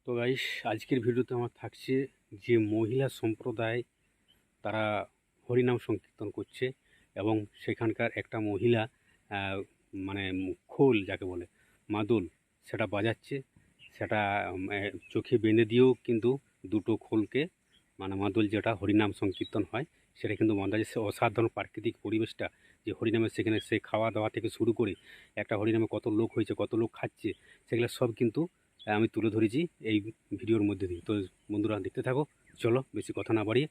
তো গাইস, আজকের ভিডিওতে আমার থাকছে যে মহিলা সম্প্রদায় তারা হরিনাম সংকীর্তন করছে এবং সেখানকার একটা মহিলা মানে খোল যাকে বলে মাদল সেটা বাজাচ্ছে। সেটা চোখে বেঁধে দিয়েও কিন্তু দুটো খোলকে মানে মাদল যেটা হরিনাম সংকীর্তন হয় সেটা কিন্তু বাজাচ্ছে। সে অসাধারণ প্রাকৃতিক পরিবেশটা যে হরিনামের সেখানে সে খাওয়া দাওয়া থেকে শুরু করে একটা হরিনামে কত লোক হয়েছে, কত লোক খাচ্ছে, সেগুলো সব কিন্তু আমি তুলে ধরেছি এই ভিডিওর মধ্যে দিয়ে। তো বন্ধুরা দেখতে থাকো, চলো বেশি কথা না বাড়িয়ে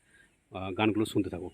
গানগুলো শুনতে থাকো।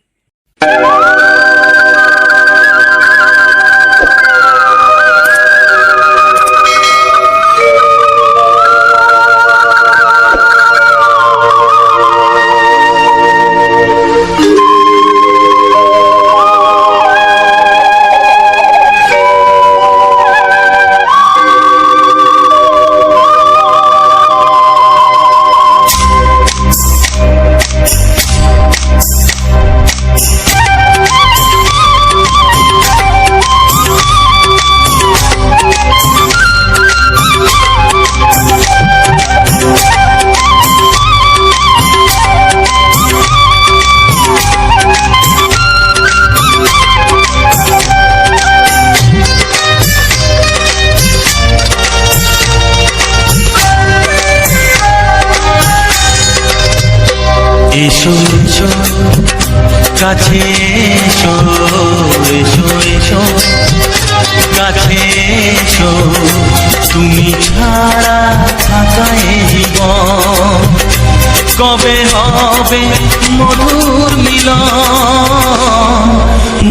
এসো এসো কাছে এসো, এসো এসো কাছে এসো, তুমি ছাড়া থাকা এই জীবন কবে হবে মধুর মিলন,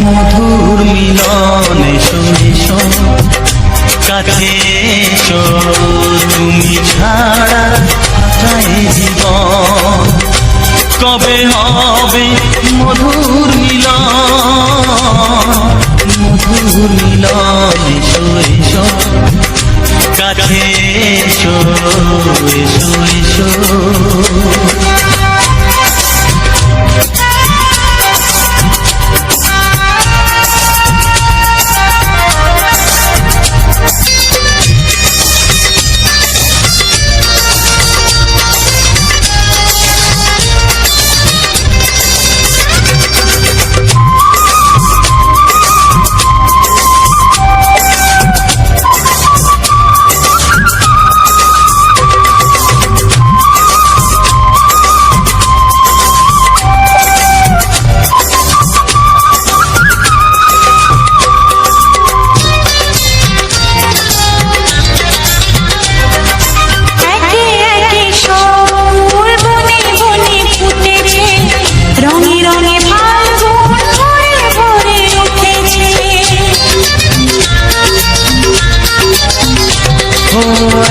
মধুর মিলন। এসো এসো কাছে এসো, তুমি ছাড়া থাকা এই জীবন কবে হবে মধুর মিলন, মধুর মিলন। এসো এসো কাছে এসো, এসো এসো।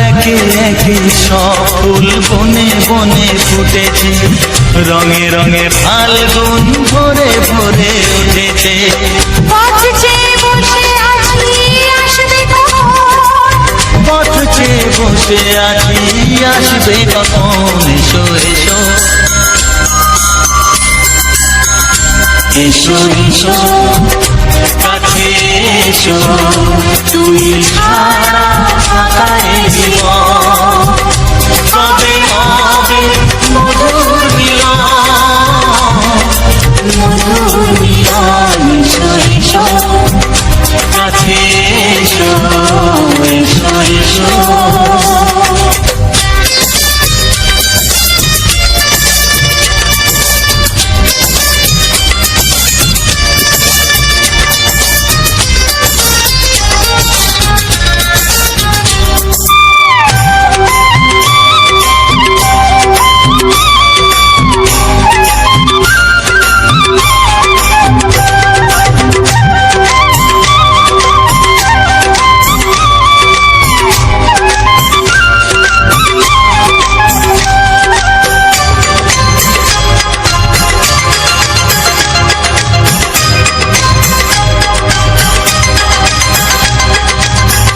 একে একে সব ফুল বনে বনে ফুটেছে, রঙে রঙে ফাল্গুন ভরে ভরে উঠেছে। পথ চেয়ে বসে আছি আসবে কখন, এসো এসো এসো এসো কাছে এসো, তুমি ছাড়া থাকা এই জীবন কবে হবে মধুর মিলন, মধুর মিলন। এসো এসো কাছে এসো, এসো এসো।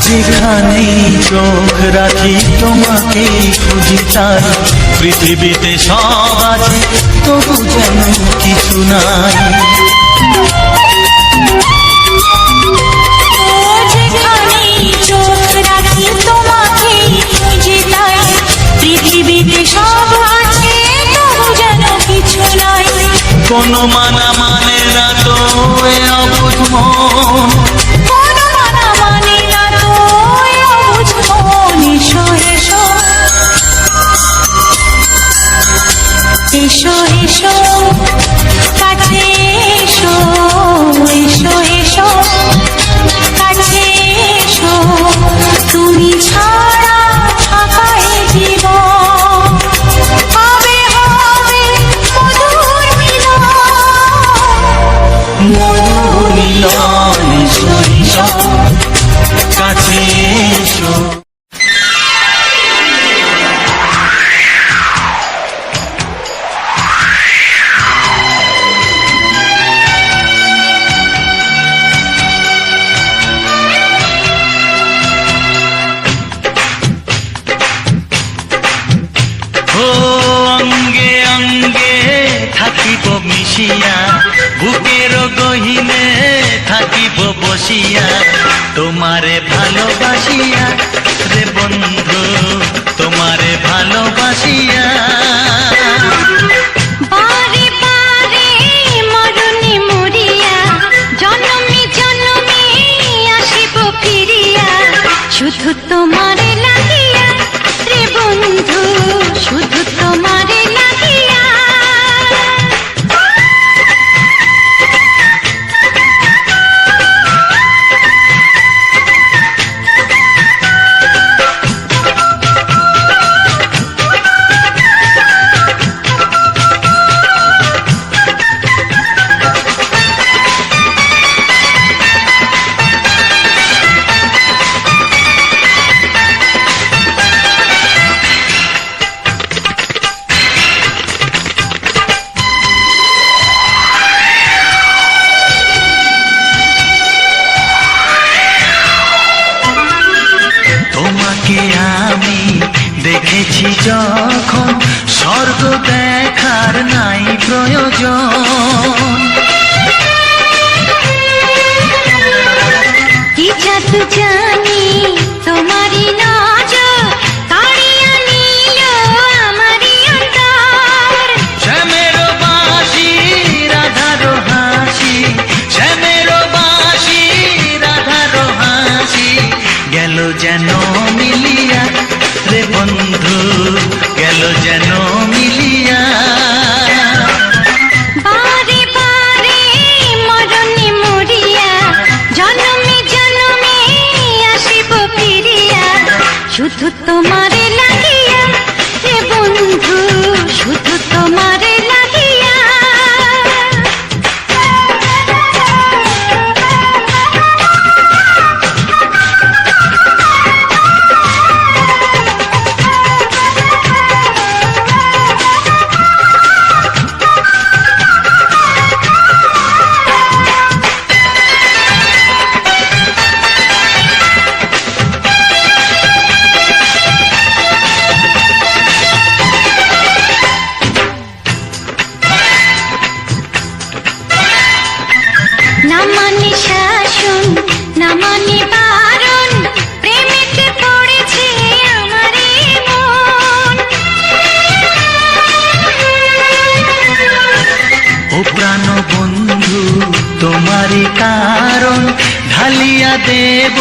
যেখানেই চোখ রাখি তোমাকে খুঁজি, তাই পৃথিবীতে সব আছে তবু যেন কিছু নাই। যেখানেই চোখ রাখি তোমাকে খুঁজি, তাই পৃথিবী পৃথিবীতে সব আছে তবু যেন কিছু নাই। কোনো মানা মানে না তো এ অবুঝ মন, কোনো মানা মানে না তো এ অবুঝ মন। এসো এসো এসো এসো কাছে এসো, এসো এসো কাছে এসো, তুমি ছাড়া থাকাই জীবন। হবে হবে মধুর মিলন, মধুর মিলন। এসো এসো কাছে এসো। ও অঙ্গে অঙ্গে থাকিব মিশিয়া, বুকের গহিনে থাকিব বসিয়া, তোমারে ভালোবাসিয়া রে বন্ধু, তোমারে ভালোবাসিয়া। বারে বারে মরণে মরিয়া, জনমে জনমে আসিব ফিরিয়া, শুধু তোমারে লাগিয়া রে বন্ধু, শুধু তোমারে লাগিয়া। তোমাকে আমি দেখেছি যখন, স্বর্গ দেখার নাই প্রয়োজন। কি জাদু জানি তোমারই নজর, কাড়িয়া নিল আমারই অন্তর। শ্যামের বাঁশি রাধার হাসি, শ্যামের বাঁশি রাধার হাসি, গেল যেন মিলিয়া রে বন্ধু, গেল যেন মিলিয়া। বারে বারে মরণে মরিয়া, জনমে জনমে আসিব ফিরিয়া, শুধু তোমারে লাগিয়া হে বন্ধু, শুধু তোমারে লাগিয়া। না মানে শাসন, না মানে বারণ, প্রেমেতে পড়েছে আমারে মন। ও প্রাণ বন্ধু তোমারই কারণ, ঢালিয়া দেব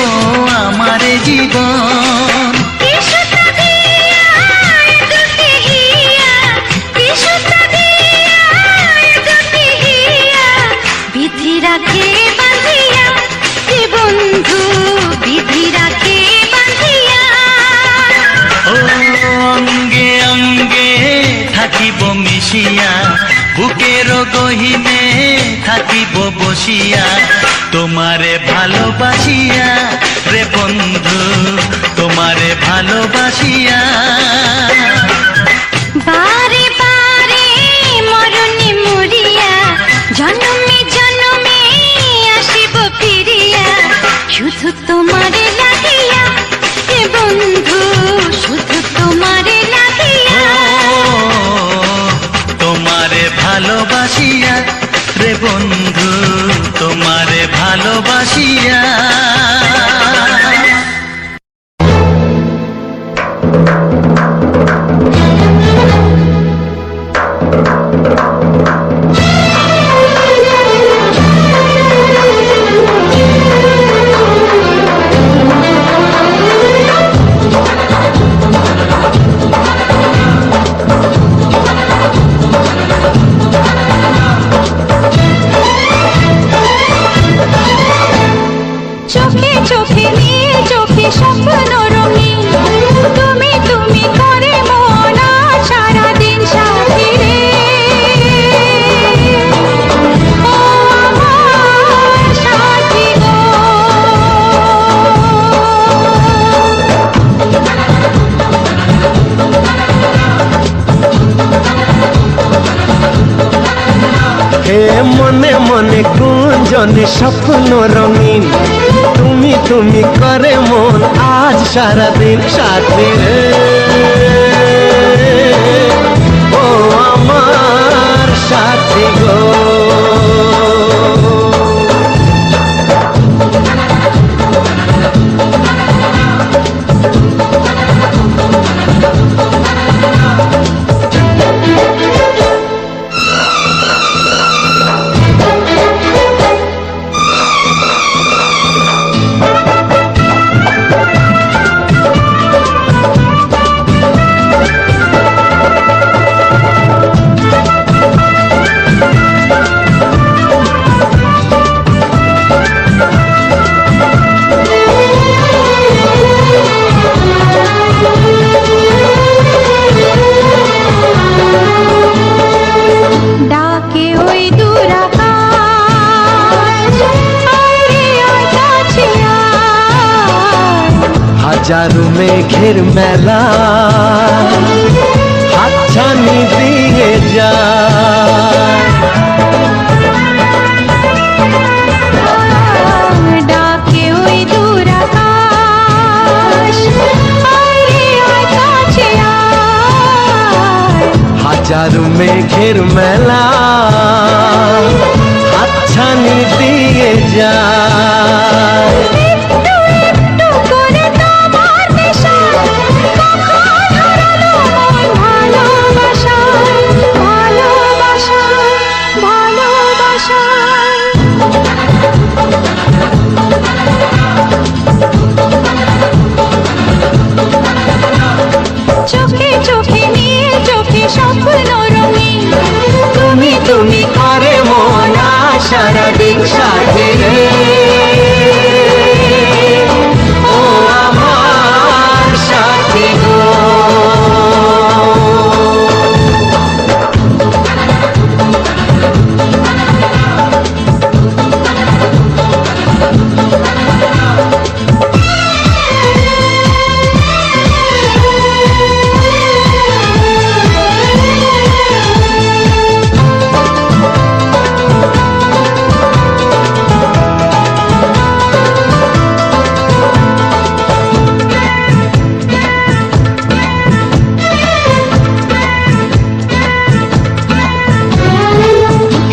আমারে জীবন। কি সুতা দিয়া এ দুটি হিয়া, কি সুতা দিয়া এ দুটি হিয়া, বিধি রাখে বাঁধিয়া হে বন্ধু, বিধি রাখে বাঁধিয়া। ও অঙ্গে অঙ্গে থাকিব মিশিয়া, বুকের গহিনে থাকিব বসিয়া, তোমারে ভালোবাসিয়া রে বন্ধু, তোমারে ভালোবাসিয়া। বারে বারে মরণে মরিয়া, জনমে জনমে আসিব ফিরিয়া, শুধু তোমারে লাগিয়া হে বন্ধু, শুধু তোমারে লাগিয়া। তোমারে ভালোবাসিয়া রে বন্ধু, তোমারে ভালোবাসিয়া। স্বপ্ন রঙিন তুমি তুমি করে মন আজ সারাদিন সাথী রে ও আমার সাথী গো ডাকে ওই দূর আকাশ, আয় রে আয় কাছে আয়। হাজারো মেঘের মেলা হাতছানি দিয়ে যায় ডাকে ওই দূর আকাশ, আয় রে আয় কাছে আয়। হাজারো মেঘের মেলা হাতছানি দিয়ে যায় একটু একটু করে তোমার নেশা, কখন হারালো মন ভালোবাসায়, ভালোবাসায়, ভালোবাসায়। চোখে চোখে নিয়ে চোখে স্বপ্ন রঙিন তুমি তুমি করে মন আজ সারাদিন সাথী রে ও আমার সাথী গো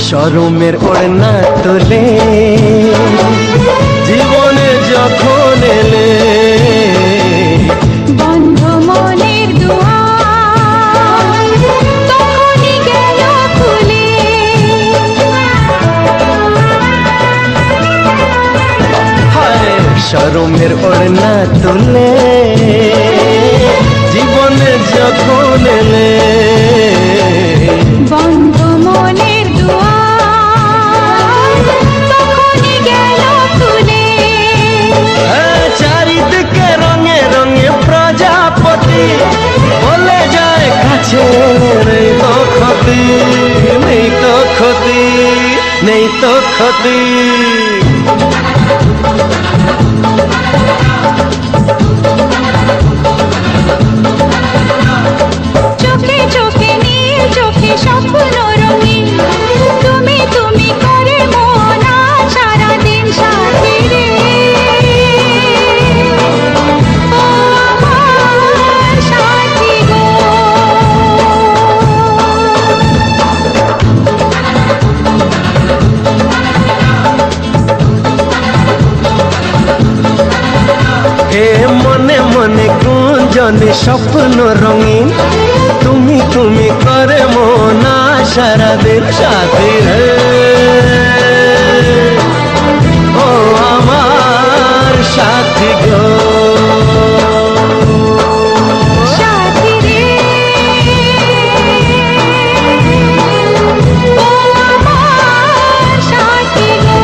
শরমের ওড়না তোলে জীবনে যখন এলে বন্ধ মনের দুয়ার তখনই গেল খুলে হায় শরমের ওড়না তোলে জীবনে যখন এলে বন্ধ মনের দুয়ার তখনই গেল খুলে চারিদিকে রঙে রঙে প্রজাপতি বলে যায় কাছে নেই তো ক্ষতি নেই তো ক্ষতি নেই তো ক্ষতি চোখে চোখে নীল চোখে স্বপ্ন রঙিন তুমি তুমি করে মন আজ সারাদিন সাথী রে ও আমার সাথী গো হে মনে মনে গুঞ্জনে স্বপ্ন রঙিন তুমি তুমি করে মন আজ সারাদিন সাথী রে ও আমার সাথী গো সাথী রে ও আমার সাথী গো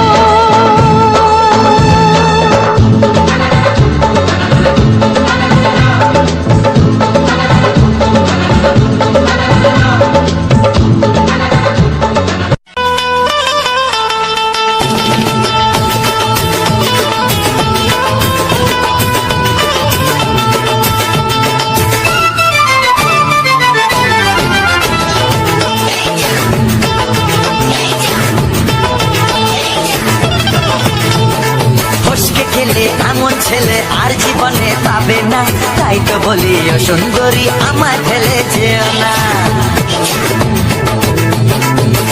বলি ও সুন্দরী আমায় ফেলে যেও না।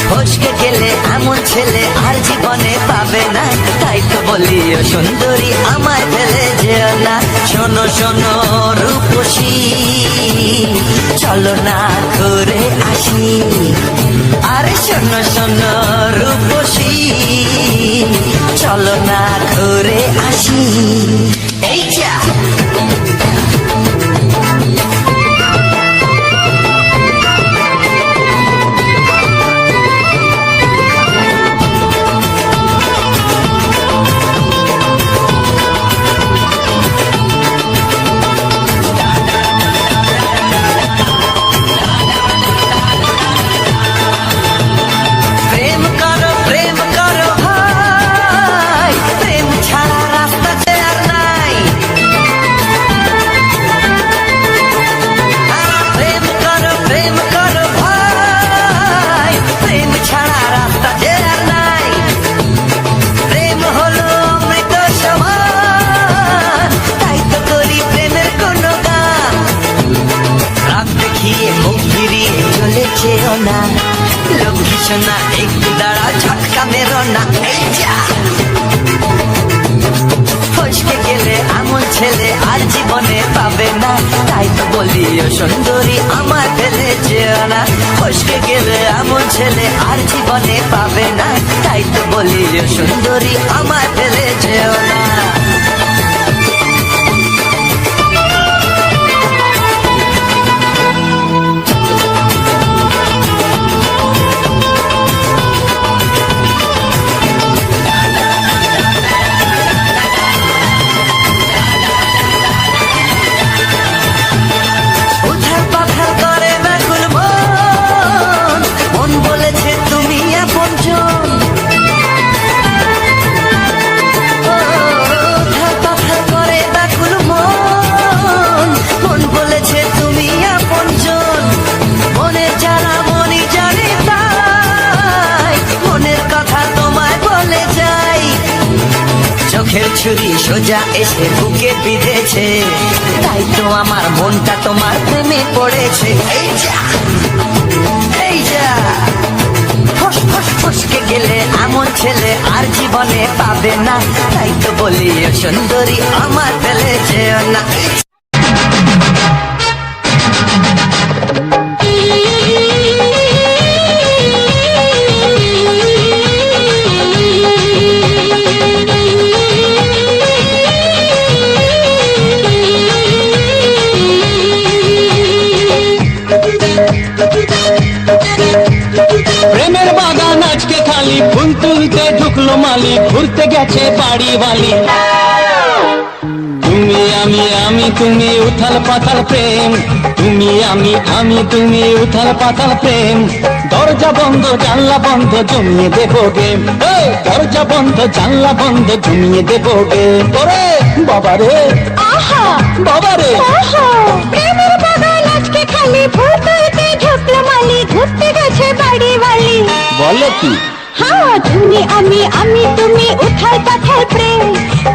ফসকে গেলে এমন ছেলে আর জীবনে পাবে না, তাই তো বলি ও সুন্দরী আমায় ফেলে যেও না। শোনো শোনো রূপসী, চলো না ঘুরে আসি। আরে শোনো শোনো রূপসী, চলো না ঘুরে আসি। এই যা না, লক্ষ্মী সোনা একটু দাঁড়া, ঝটকা মেরো না। এই যা ফসকে গেলে এমন ছেলে আর জীবনে পাবে না, তাই তো বলি ও সুন্দরী আমার ফেলে যেও না। ফসকে গেলে এমন ছেলে আর জীবনে পাবে না, তাই তো বলি ও সুন্দরী আমার ফেলে যেও না। ছুরি সোজা এসে বুকে বিঁধেছে, তাই তো আমার মনটা তোমার প্রেমে পড়েছে। এই যা এই যা ফসকে গেলে এমন ছেলে আর জীবনে পাবে না, তাই তো বলি ও সুন্দরী আমার ফেলে যেও না। প্রেমের বাগান আজকে খালি, ফুল তুলতে ঢুকলো মালি, ঘুরতে গেছে বাড়ি বালি। তুমি আমি আমি তুমি উথাল পাতাল প্রেম, তুমি আমি আমি তুমি উথাল পাতাল প্রেম। দরজা বন্ধ জানলা বন্ধ জমিয়ে দেবো গেম, দরজা বন্ধ জানলা বন্ধ জমিয়ে দেবো গেম। ওরে বাবারে আহা বাবারে, প্রেমের বাগান আজকে খালি, ফুল তুলতে ঢুকলো মালি, ঘুরতে গেছে বাড়ি বালি। বলো কি? হ্যাঁ, তুমি আমি আমি তুমি উথাল পাথাল প্রেম,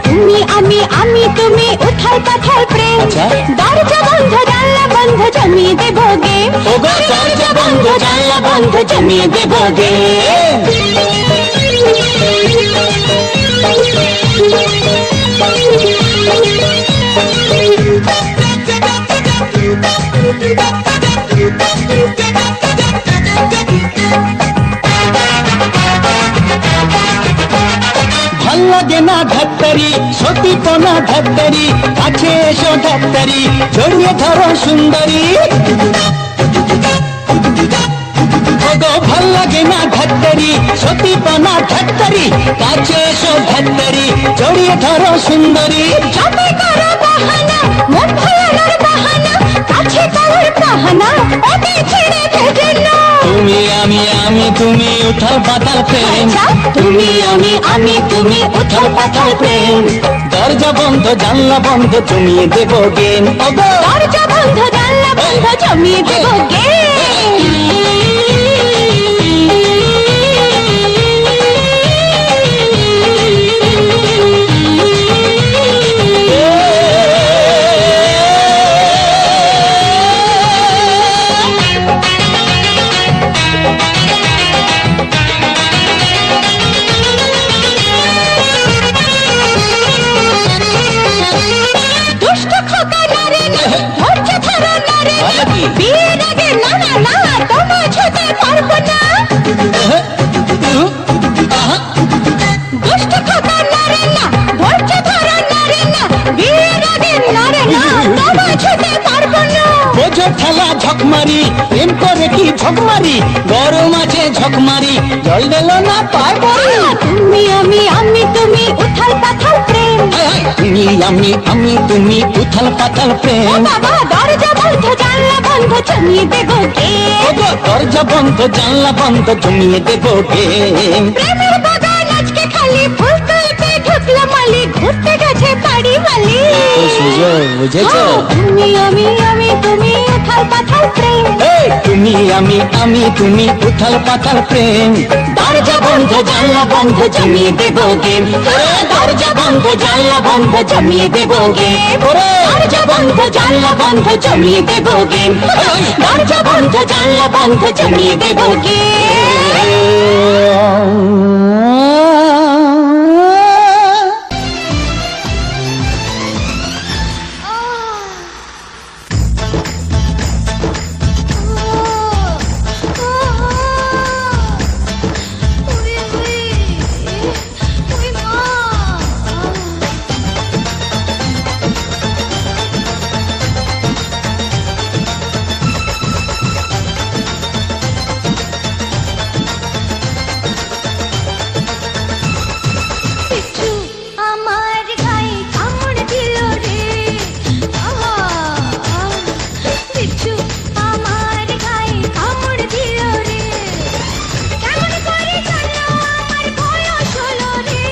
তুমি আমি আমি তুমি উথাল পাথাল প্রেম। দরজা বন্ধ জানলা বন্ধ জমিয়ে দেবো গেম, দরজা বন্ধ জানলা বন্ধ জমিয়ে দেবো গেম। ভাল লাগে না ধাত্তারি, সতীপনা ধাত্তারি, কাছে এসো ধাত্তারি, জড়িয়ে ধরো সুন্দরী। ভাল লাগে না ধাত্তারি, সতীপনা ধাত্তারি, কাছে এসো ধাত্তারি, জড়িয়ে ধরো সুন্দরী। যতই করো বাহানা, মন ভোলানোর বাহানা, কাছে পাওয়ার বাহানা, ওকে ছেড়ে ভেজে না। তুমি আমি আমি তুমি উথাল পাতাল প্রেম, তুমি আমি আমি তুমি উথাল পাতাল প্রেম। দরজা বন্ধ জানলা বন্ধ জমিয়ে দেবো গেম, দরজা বন্ধ জানলা বন্ধ জমিয়ে দেবো গেম। বিচ্ছু আহা দুষ্ট খোকা নারে না, ধৈর্য ধরা নারে না, বিয়ের আগে নারে না, তবে ছুটে পারবো না। বোঝো ঠেলা ঝকমারি, প্রেম করে কি ঝকমারি, গরম আছে ঝকমারি, জল দিল না পায় পরে। তুমি আমি তুমি উথাল পাথাল প্রেম। তুমি আমি তুমি উথাল পাতাল ও প্রেম। বাবা দরজা বন্ধ জানলা বন্ধ জমিয়ে দেবো কে? ওগো দরজা বন্ধ জানলা বন্ধ জমিয়ে দেবো গে। প্রেমের বাগান আজকে খালি, ফুল তুলতে ঢুকলো মালি, ঘুরতে গেছে বাড়ি মালি। তো সুযোগ বুঝেছো? তুমি আমি তুমি উথাল পাথাল প্রেম। এই তুমি আমি তুমি উথাল পাতাল প্রেম। দরজা বন্ধ জানলা বন্ধ জমিয়ে দেবো গে। দরজা বন্ধ জানলা বন্ধ জমিয়ে দেবো গে। দরজা বন্ধ জানলা বন্ধ জমিয়ে দেবো গে। দরজা বন্ধ জানলা বন্ধ জমিয়ে দেবো গে। পিছু আমার গায়ে কামড় দিল রে, পিছু আমার গায়ে কামড় দিল রে, কেমন করে জানলো আমার বয়স হলো রে,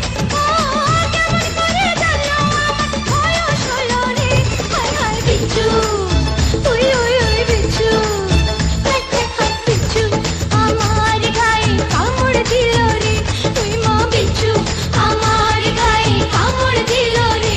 কেমন করে জানলো আমার বয়স হলো রে, হায় হায় পিছু, ওই পিছু, পিছু আমার গায়ে কামড় দিল রে, ওই মা পিছু আমার গায়ে কামড় দিল রে।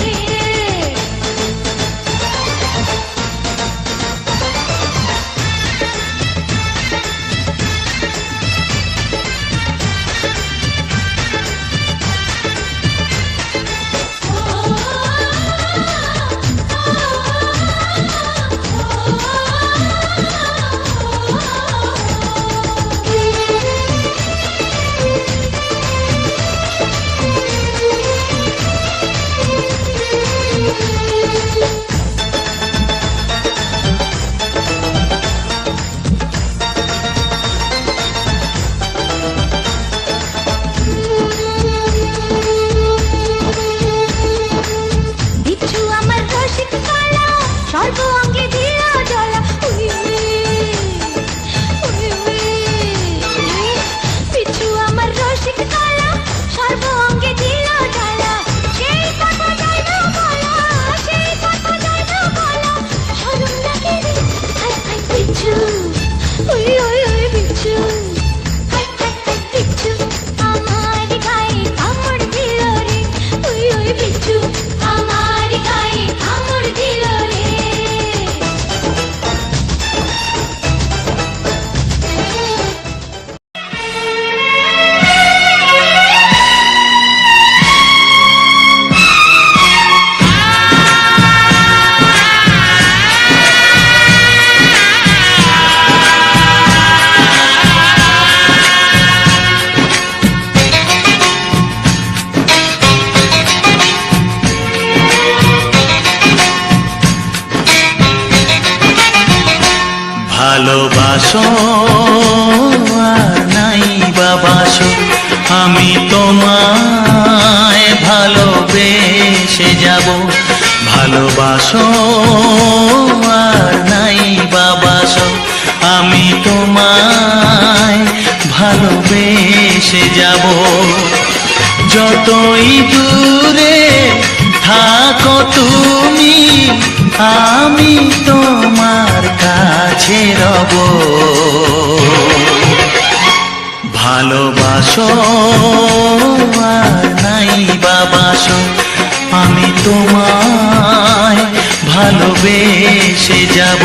বিচ্ছু আমার রসিক কালা, সর্ব অঙ্গে দিয়া জ্বালা, বিচ্ছু আমার রসিক কালা, সর্ব অঙ্গে দিয়া জ্বালা, সেই কথা যায় না বলা, সেই কথা যায় না বলা, শরম লাগে রে, হায় হায় বিচ্ছু, বিচ্ছু, হায় হায় হায় বিচ্ছু আমার গায়ে কামড় দিল রে, বিচ্ছু আমার গায়ে কামড় দিল রে। ভালোবাসো আর নাই বাবাসো, আমি তোমায় ভালোবেসে যাব। ভালোবাসো আর নাই বাবাসো, আমি তোমায় ভালোবেসে যাব। যতই দূরে থাকো তুমি, আমি তোমার কাছে রব। ভালোবাসো আর নাই বাবাসো, আমি তোমায় ভালোবেসে যাব।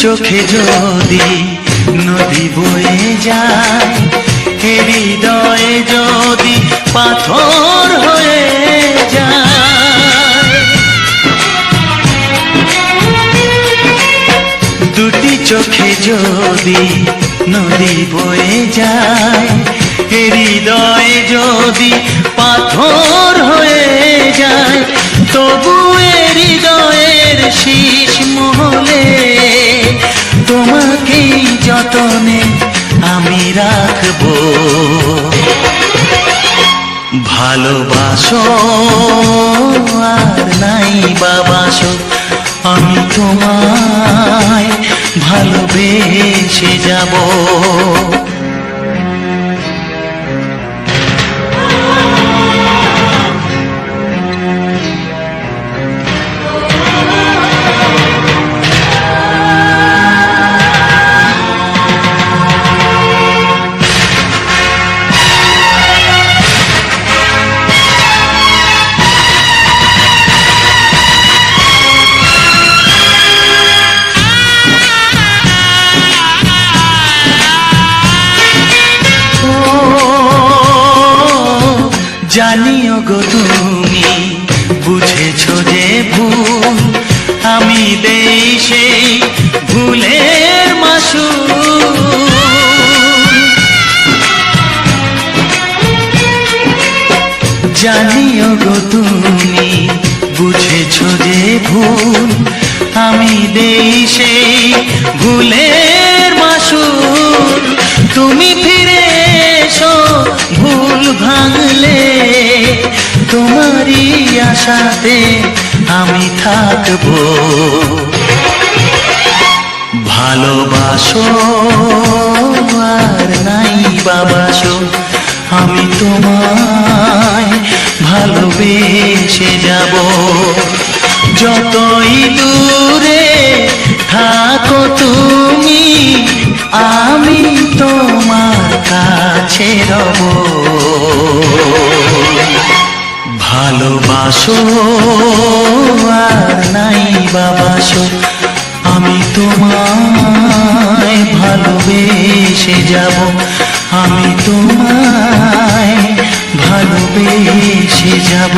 চোখে যদি নদী বয়ে যায়, হৃদয়ে যদি পাথর হয়ে যায়, দুটি চোখে যদি নদী বয়ে যায়, হৃদয়ে যদি পাথর হয়ে যায়, তবু হৃদয়ের শীষ মহলে তোমাকেই যতনে আমি রাখবো। ভালোবাসো আর নাই বাবাসো, আমি তোমায় ভালোবেসে যাব। জানিও গো তুমি বুঝেছো যে ভুল, আমি দেই সেই ভুলের মাসুল। জানিও গো তুমি বুঝেছো যে ভুল, আমি দেই সেই ভুলের মাসুল। তুমি ফিরে এসো ভুল ভাঙলে, তোমারই আশাতে আমি থাকবো। ভালোবাসো আর নাই বাবাসো, আমি তোমায় ভালোবেসে যাব। যতই দূরে থাকো তুমি, আমি তোমার কাছে রব। ভালোবাসো আর নাই বাবাসো, আমি তোমায় ভালোবেসে যাব। আমি তোমায় ভালোবেসে যাব।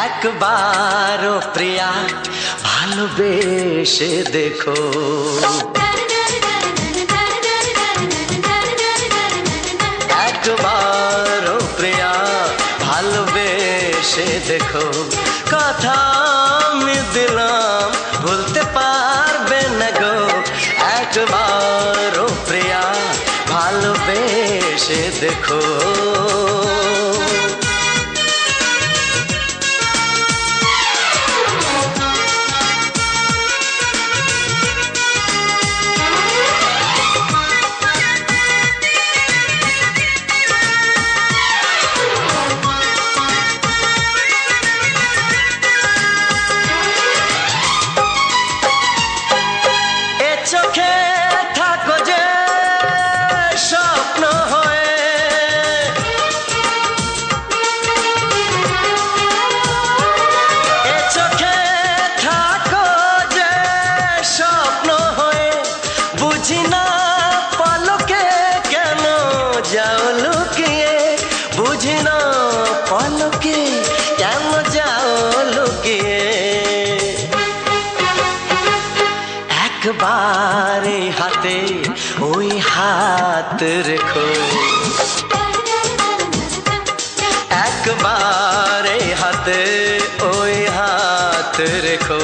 একবারও প্রিয়া ভালোবেসে দেখো একবারও প্রিয়া ভালোবেসে দেখো কথা আমি দিলাম ভুলতে পারবে না গো একবারও প্রিয়া ভালোবেসে দেখো চোখে থাকো যে স্বপ্ন হয়ে এ চোখে থাকো যে স্বপ্ন হয়ে বুঝি না পলকে কেন যাও লুকিয়ে বুঝি না পলকে কেন যাও লুকিয়ে একবারে হাতে ওই হাত রেখো একবারে হাতে ওই হাত রেখো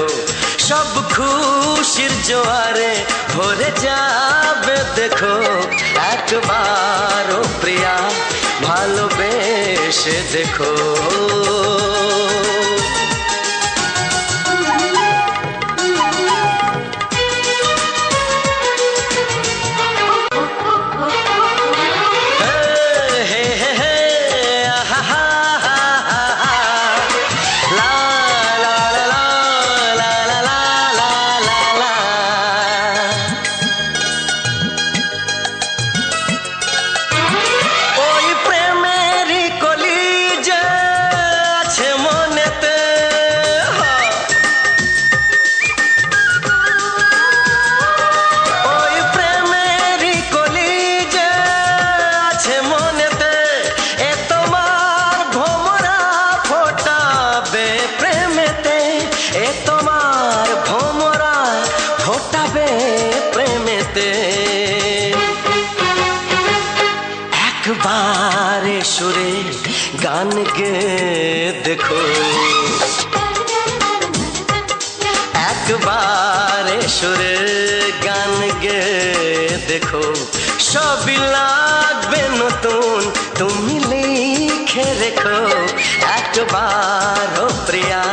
সব খুশির জোয়ারে ভরে যাবে দেখো একবারও প্রিয়া ভালোবেসে দেখো একবারে সুরে গান গে দেখো একবারে সুরে গান গে দেখো সবই লাগবে নতুন তুমি লিখে রেখো একবারও প্রিয়া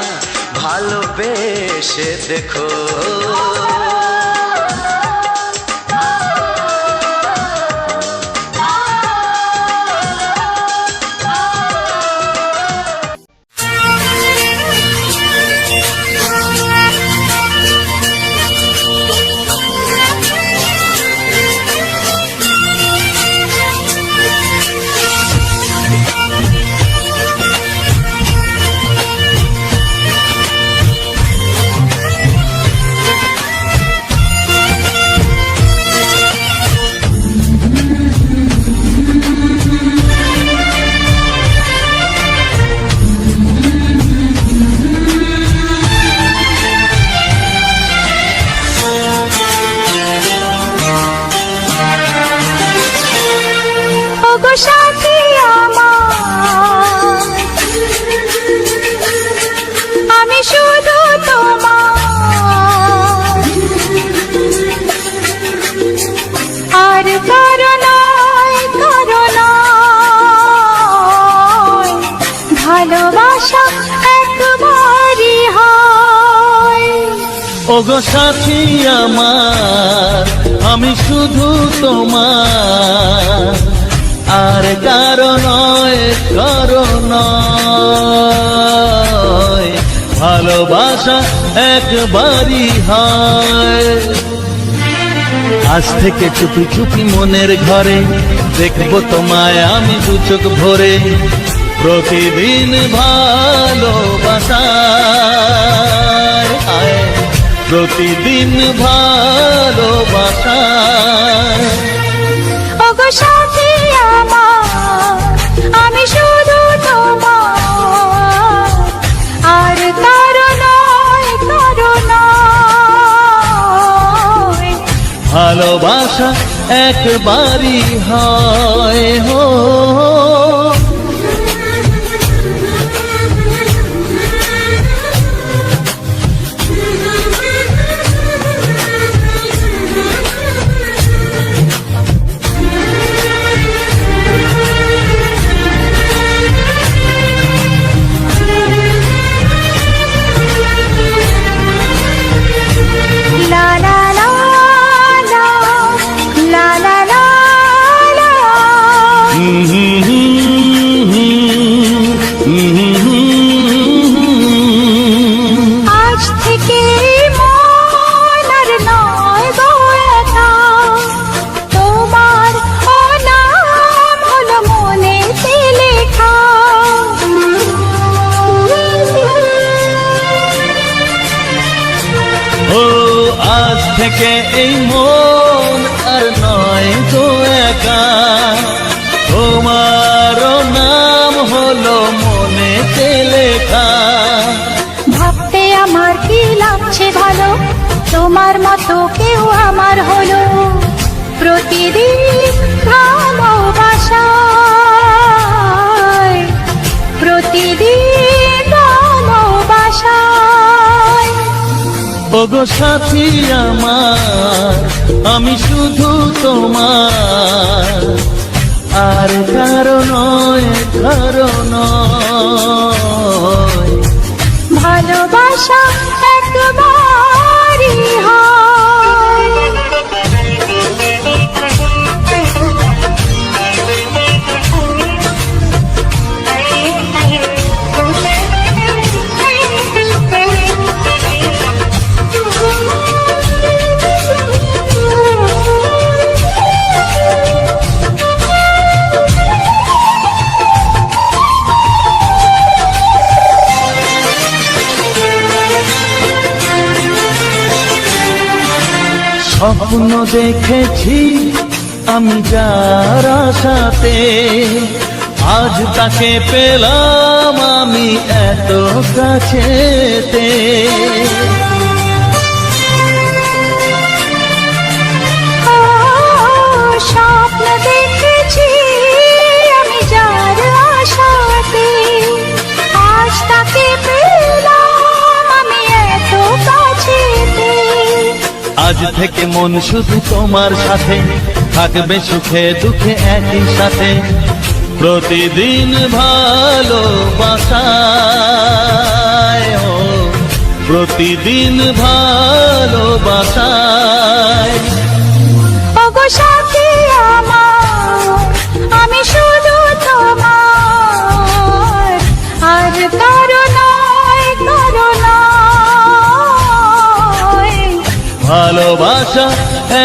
ভালোবেসে দেখো সাথী আমার আমি শুধু তোমার আর কারণ ভালোবাসা একবারই হয় ওগো সাথী আমার আমি শুধু তোমার আর কারণ ভালোবাসা একবারই হয় আজ থেকে চুপি চুপি মনের ঘরে দেখবো তোমায় আমি দু চোখ ভরে প্রতিদিন ভালোবাসা প্রতিদিন ভালোবাসা ওগো সাথী আমার আমি শুধু তোমার আর ভালোবাসা একবারই হয় হো। লা লা লা লা, লা লা লা লা। আজ থেকে মন আর নয় গো একা, তোমার নাম হলো মনেতে লেখা। ও আজ থেকে এই মন আর নয় তো একা, তোমার নাম হলো মনেতে লেখা। ভাবতে আমার কি লাগছে ভালো, তোমার মতো কেউ আমার হলো। প্রতিদিন ভালোবাসায়, প্রতিদিন ভালোবাসায়। ওগো সাথী আমার, আমি শুধু তোমার, আর কারো নয়, কারো নয়। ভালোবাসা একবারই হয়। স্বপ্ন দেখেছি আমি যার আশাতে, আজ তাকে পেলাম আমি এত কাছেতে। স্বপ্ন দেখেছি আমি যার আশাতে, আজ তাকে পেলাম আমি এত কাছেতে। আজ থেকে মন শুধু তোমার সাথে, থাকবে সুখে দুঃখে একই সাথে। প্রতিদিন ভালোবাসায়, ও প্রতিদিন ভালোবাসায়। ওগো সাথী আমার, আমি শুধু তোমার, আর কারো নয়, কারো নয়। ভালোবাসা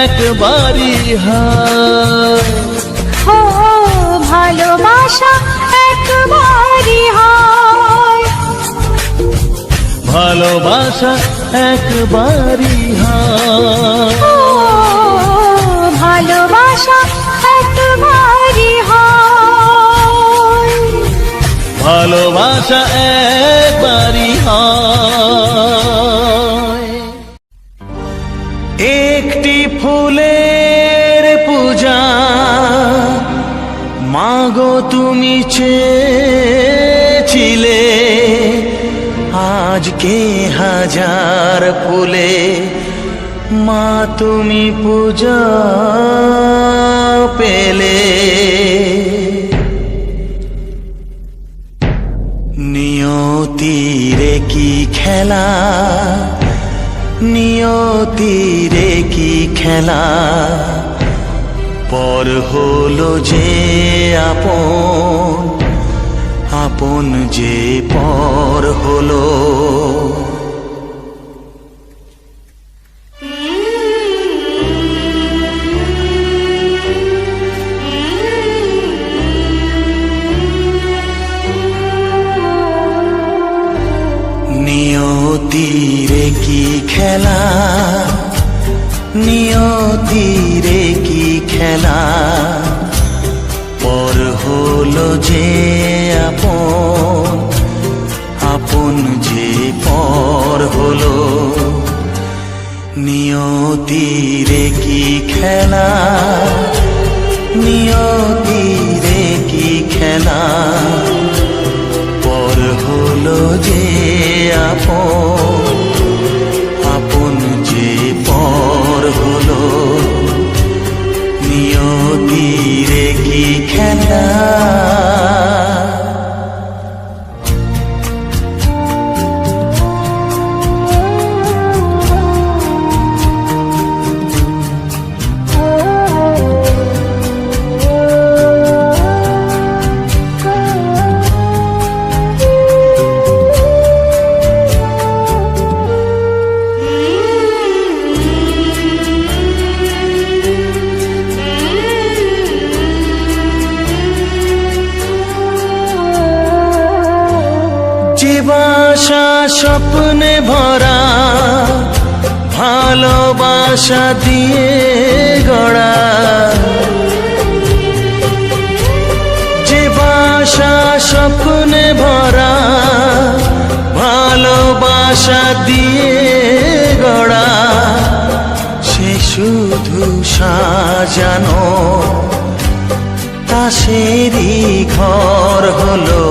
একবারই হয়, ও ভালোবাসা একবারই হয়। ভালোবাসা একবারই হয়। ও ভালোবাসা একবারই হয়। ভালোবাসা একবারই হয়। একটি ফুলের পূজা মাগো তুমি চেয়েছিলে, আজকে হাজার ফুলে মা তুমি পূজা পেলে। নিয়তিরে কি খেলা, নিয়তিরে কি খেলা, পর হলো যে আপন, আপন যে পর হলো। নিয়তিরে কি খেলা, নিয়তিরে কি খেলা, পর হলো যে আপন, আপন যে পর হলো। নিয়তিরে কি খেলা, নিয়তিরে কি খেলা, পর হলো যে আপন, আপন যে পর হলো, নিয়তিরে কি খেলা। যে বাসা স্বপ্নে ভরা, ভালোবাসা দিয়ে গড়া, যে বাসা স্বপ্নে ভরা, ভালোবাসা দিয়ে গড়া, সে শুধু সাজানো তাসেরই ঘর হলো।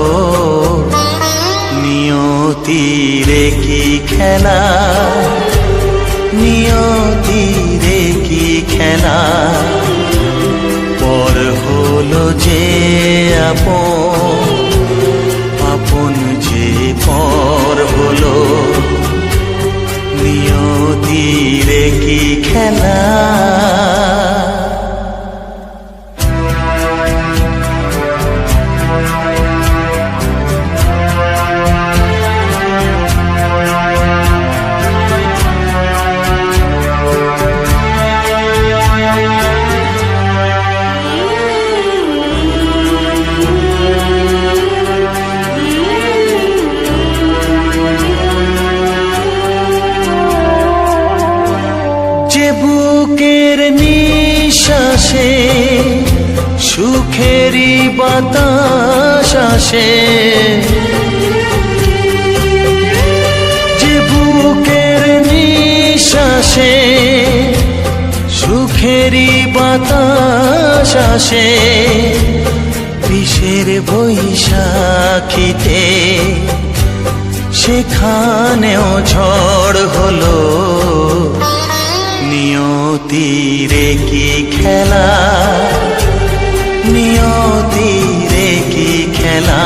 নিয়তিরে কি খেলা, নিয়তিরে কি খেলা, পর হলো যে আপন, আপন যে পর হলো, নিয়তিরে কি খেলা। যে বুকের নিঃশ্বাসে সুখেরই বাতাস আসে, যে বুকের নিঃশ্বাসে সুখেরই বাতাস আসে, বিষের বৈশাখীতে সেখানেও ঝড় হলো। নিয়তিরে কি খেলা, নিয়তিরে কি খেলা,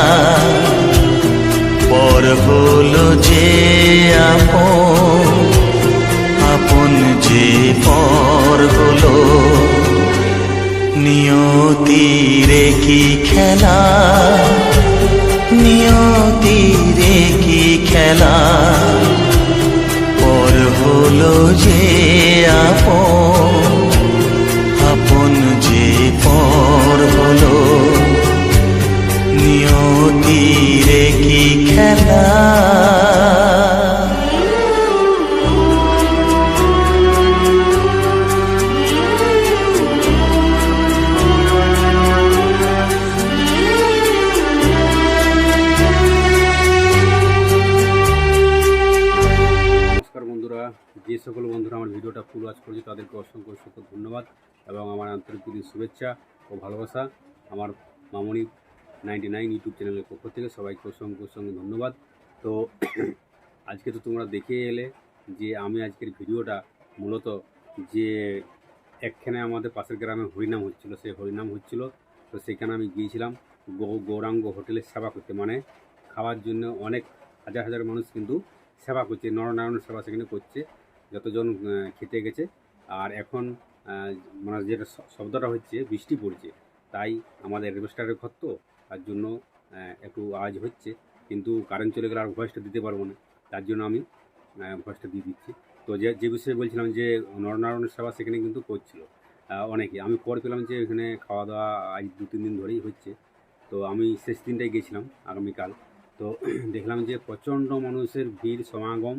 পর হলো যে আপন, আপন যে পর হলো, নিয়তিরে কি খেলা, নিয়তিরে কি খেলা, পর হলো যে আপন, আপন যে পর হলো, নিয়তিরে কি খেলা। নমস্কার বন্ধুরা, যে সকল বন্ধুরা আমার ভিডিওটা ফুল ওয়াচ করছে তাদেরকে অসংখ্য অসংখ্য ধন্যবাদ এবং আমার আন্তরিক শুভেচ্ছা ও ভালোবাসা। আমার মামনি 99 ইউটিউব চ্যানেলের পক্ষ থেকে সবাইকে অসংখ্য অসংখ্য ধন্যবাদ। তো আজকে তো তোমরা দেখে এলে যে আমি আজকের ভিডিওটা মূলত যে একখানে আমাদের পাশের গ্রামে হরিনাম হচ্ছিল, সেই হরিনাম হচ্ছিল, তো সেখানে আমি গিয়েছিলাম গৌরাঙ্গ হোটেলে সেবা করতে, মানে খাওয়ার জন্য অনেক হাজার হাজার মানুষ কিন্তু সেবা করছে, নরনারায়ণের সেবা সেখানে করছে, যতজন খেতে গেছে। আর এখন মানে যেটা শব্দটা হচ্ছে, বৃষ্টি পড়ছে, তাই আমাদের রেজিস্টারের ঘর তো, তার জন্য একটু আওয়াজ হচ্ছে, কিন্তু কারেন্ট চলে গেলে আর ভয়েসটা দিতে পারবো না, তার জন্য আমি ভয়েসটা দিয়ে দিচ্ছি। তো যে বিষয়ে বলছিলাম যে নরনারায়ণের সেবা সেখানে কিন্তু করছিল অনেকে। আমি পর পেলাম যে এখানে খাওয়া দাওয়া আজ 2-3 দিন ধরেই হচ্ছে। তো আমি শেষ দিনটাই গেছিলাম আগামীকাল, তো দেখলাম যে প্রচণ্ড মানুষের ভিড় সমাগম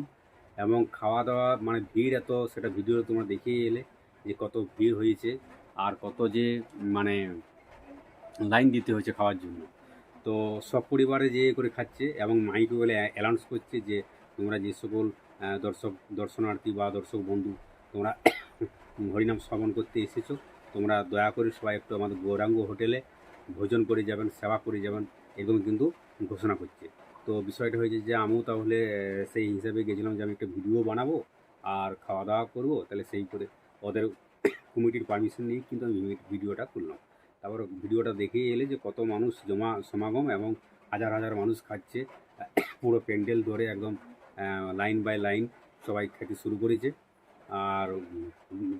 এবং খাওয়া দাওয়া, মানে ভিড় এত, সেটা ভিডিও তোমরা দেখেই এলে যে কত ভিড় হয়েছে আর কত যে মানে লাইন দিতে হয়েছে খাওয়ার জন্য। তো সব পরিবারে যে করে খাচ্ছে এবং মাইকে বলে অ্যানাউন্স করছে যে তোমরা যে সকল দর্শনার্থী বা দর্শক বন্ধু তোমরা হরিনাম শ্রবণ করতে এসেছো, তোমরা দয়া করে সবাই একটু আমাদের গৌরাঙ্গ হোটেলে ভোজন করে যাবেন, সেবা করে যাবেন, এরকম কিন্তু ঘোষণা করছে। তো বিষয়টা হয়েছে যে আমিও তাহলে সেই হিসাবে গেছিলাম যে আমি একটা ভিডিও বানাবো আর খাওয়া দাওয়া করবো, তাহলে সেই করে ওদের কমিটির পারমিশন নিয়ে কিন্তু আমি ভিডিওটা করলাম। তারপর ভিডিওটা দেখেই এলে যে কত মানুষ সমাগম এবং হাজার হাজার মানুষ খাচ্ছে, পুরো প্যান্ডেল ধরে একদম লাইন বাই লাইন সবাই খেতে শুরু করেছে, আর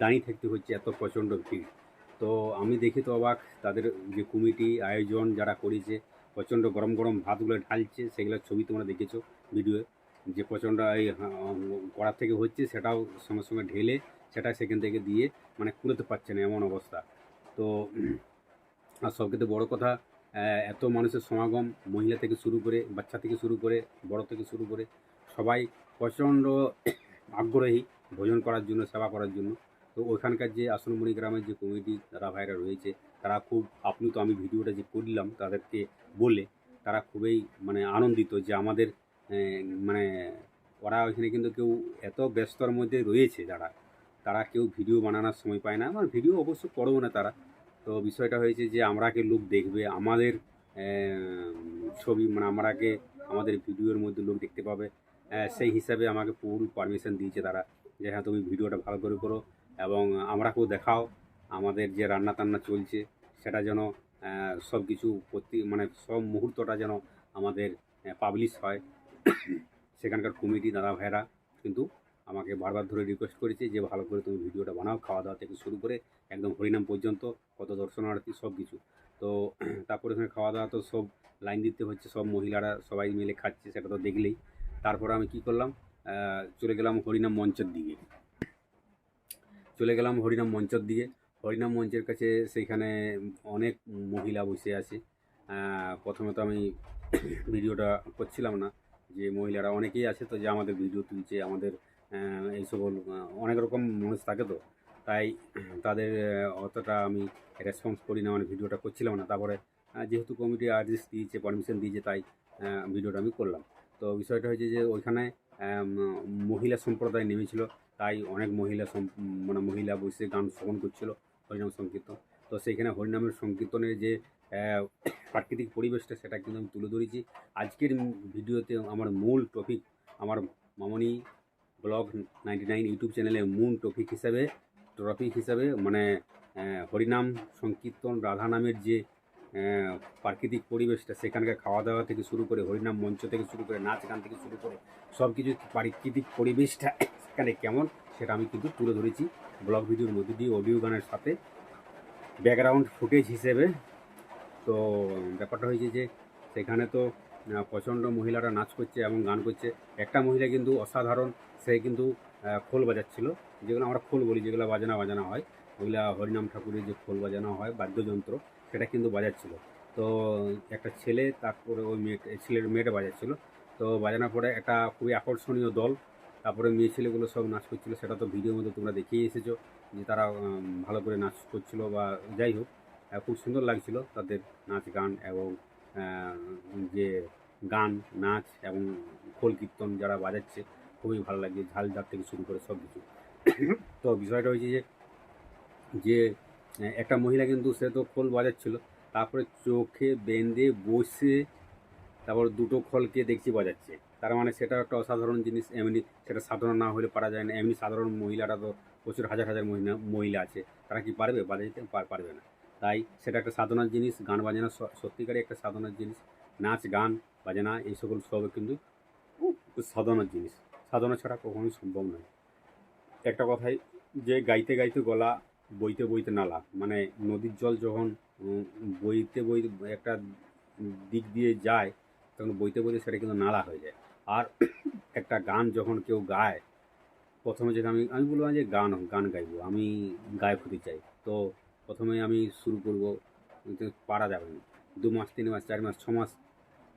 দাঁড়িয়ে থাকতে হচ্ছে, এত প্রচণ্ড ভিড়। তো আমি দেখি তো অবাক, তাদের যে কমিটি আয়োজন যারা করেছে, প্রচণ্ড গরম গরম ভাতগুলো ঢালছে, সেগুলোর ছবি তোমরা দেখেছো ভিডিওয়ে, যে প্রচণ্ড এই কড়া থেকে হচ্ছে, সেটাও সঙ্গে সঙ্গে ঢেলে সেটা সেখান থেকে দিয়ে মানে কুলোতে পারছে না, এমন অবস্থা। তো আর সবথেকে বড় কথা, এত মানুষের সমাগম, মহিলা থেকে শুরু করে, বাচ্চা থেকে শুরু করে, বড় থেকে শুরু করে সবাই প্রচণ্ড আগ্রহী ভোজন করার জন্য, সেবা করার জন্য। তো ওইখানকার যে আসনমণি গ্রামের যে কমিটি দাদা ভাইরা রয়েছে, তারা খুব আপ্লুত, আমি ভিডিওটা যে করলাম তাদেরকে বলে, তারা খুবই মানে আনন্দিত যে আমাদের মানে ওরা ওইখানে কিন্তু কেউ এত ব্যস্তর মধ্যে রয়েছে, তারা কেউ ভিডিও বানানোর সময় পায় না, আমার ভিডিও অবশ্য করবো না তারা। তো বিষয়টা হয়েছে যে আমরাকে লোক দেখবে, আমাদের ছবি মানে আমাদের ভিডিওর মধ্যে লোক দেখতে পাবে, সেই হিসাবে আমাকে ফুল পারমিশন দিয়েছে তারা, যে হ্যাঁ তুমি ভিডিওটা ভালো করে করো এবং আমরাকেও দেখাও, আমাদের যে রান্না টান্না চলছে সেটা যেন সব কিছু মানে সব মুহূর্তটা যেন আমাদের পাবলিশ হয়। সেখানকার কমিটি দাদা ভাইরা কিন্তু আমাকে বারবার ধরে রিকোয়েস্ট করেছে যে ভালো করে তুমি ভিডিওটা বানাও, খাওয়া দাওয়া থেকে শুরু করে একদম হরিনাম পর্যন্ত, কত দর্শনার্থী সব কিছু। তো তারপরে এখানে খাওয়া দাওয়া তো সব লাইন দিতে হচ্ছে, সব মহিলারা সবাই মিলে খাচ্ছে, সেটা তো দেখলেই। তারপরে আমি কি করলাম, চলে গেলাম হরিনাম মঞ্চের দিকে, হরিনাম মঞ্চের কাছে। সেইখানে অনেক মহিলা বসে আছে। প্রথমে তো আমি ভিডিওটা করছিলাম না, যে মহিলারা অনেকেই আছে তো যে আমাদের ভিডিও তুলছে, আমাদের এই সকল অনেক রকম মানুষ থাকে, তো তাই তাদের অতটা আমি রেসপন্স করি না, মানে ভিডিওটা করছিলাম না। তারপরে যেহেতু কমিটি আর্টিস্ট দিয়েছে, পারমিশন দিয়েছে, তাই ভিডিওটা আমি করলাম। তো বিষয়টা হয়েছে যে ওইখানে মহিলা সম্প্রদায় নেমেছিল, তাই অনেক মানে মহিলা বসে গান শ্রবণ করছিল, হরিনাম সংকীর্তন। তো সেইখানে হরিনামের সংকীর্তনের যে প্রাকৃতিক পরিবেশটা, সেটা কিন্তু আমি তুলে ধরেছি আজকের ভিডিওতে। আমার মূল টপিক, আমার মামনি ব্লগ 99 ইউটিউব চ্যানেলে মূল টপিক হিসাবে মানে হরিনাম সংকীর্তন, রাধা নামের যে প্রাকৃতিক পরিবেশটা, সেখানকার খাওয়া দাওয়া থেকে শুরু করে, হরিনাম মঞ্চ থেকে শুরু করে, নাচ গান থেকে শুরু করে সব কিছু প্রাকৃতিক পরিবেশটা সেখানে কেমন, সেটা আমি কিন্তু তুলে ধরেছি ব্লগ ভিডিওর মধ্যে দিয়ে, অডিও গানের সাথে ব্যাকগ্রাউন্ড ফুটেজ হিসেবে। তো ব্যাপারটা হয়েছে যে সেখানে তো প্রচণ্ড মহিলারা নাচ করছে এবং গান করছে। একটা মহিলা কিন্তু অসাধারণ, সে কিন্তু খোল বাজাচ্ছিল, যেগুলো আমরা খোল বলি, যেগুলো বাজানো হয়, ওইগুলা হরিনাম ঠাকুরের যে খোল বাজানো হয় বাদ্যযন্ত্র, সেটা কিন্তু বাজাচ্ছিল। তো একটা ছেলে, তারপরে ওই ছেলের মেয়েটা বাজাচ্ছিল। তো বাজানোর পরে একটা খুবই আকর্ষণীয় দল, তারপরে মেয়ে ছেলেগুলো সব নাচ করছিল, সেটা তো ভিডিওর মধ্যে তোমরা দেখেই এসেছো যে তারা ভালো করে নাচ করছিল, বা যাই হোক খুব সুন্দর লাগছিল তাদের নাচ গান, এবং যে গান নাচ এবং খোল কীর্তন যারা বাজাচ্ছে, খুবই ভালো লাগছে, ঝালঝাড় থেকে শুরু করে সব কিছু। তো বিষয়টা হয়েছে যে একটা মহিলা কিন্তু সে তো খোল বাজাচ্ছিল, তারপরে চোখে বেঁধে বসে তারপর দুটো খোলকে দেখছি বাজাচ্ছে, তার মানে সেটা একটা অসাধারণ জিনিস। এমনি সেটা সাধারণ না হলে পারা যায় না, এমনি সাধারণ মহিলারা তো প্রচুর হাজার হাজার মহিলা আছে, তারা কি পারবে বাজাতে? পারবে না। তাই সেটা একটা সাধনার জিনিস, গান বাজানো সত্যিকারই একটা সাধনার জিনিস, নাচ গান বাজনা এই সকল সব কিন্তু সাধনার জিনিস, সাধনা ছাড়া কখনোই সম্ভব নয়। একটা কথাই যে গাইতে গাইতে গলা, বইতে বইতে নালা, মানে নদীর জল যখন বইতে একটা দিক দিয়ে যায়, তখন বইতে বইতে সেটা কিন্তু নালা হয়ে যায়। আর একটা গান যখন কেউ গায়, প্রথমে যেটা আমি বলবো না যে গান গাইবো, আমি গায়ক হতে চাই, তো প্রথমে আমি শুরু করবো, কিন্তু পারা যাবে না। 2 মাস 3 মাস 4 মাস 6 মাস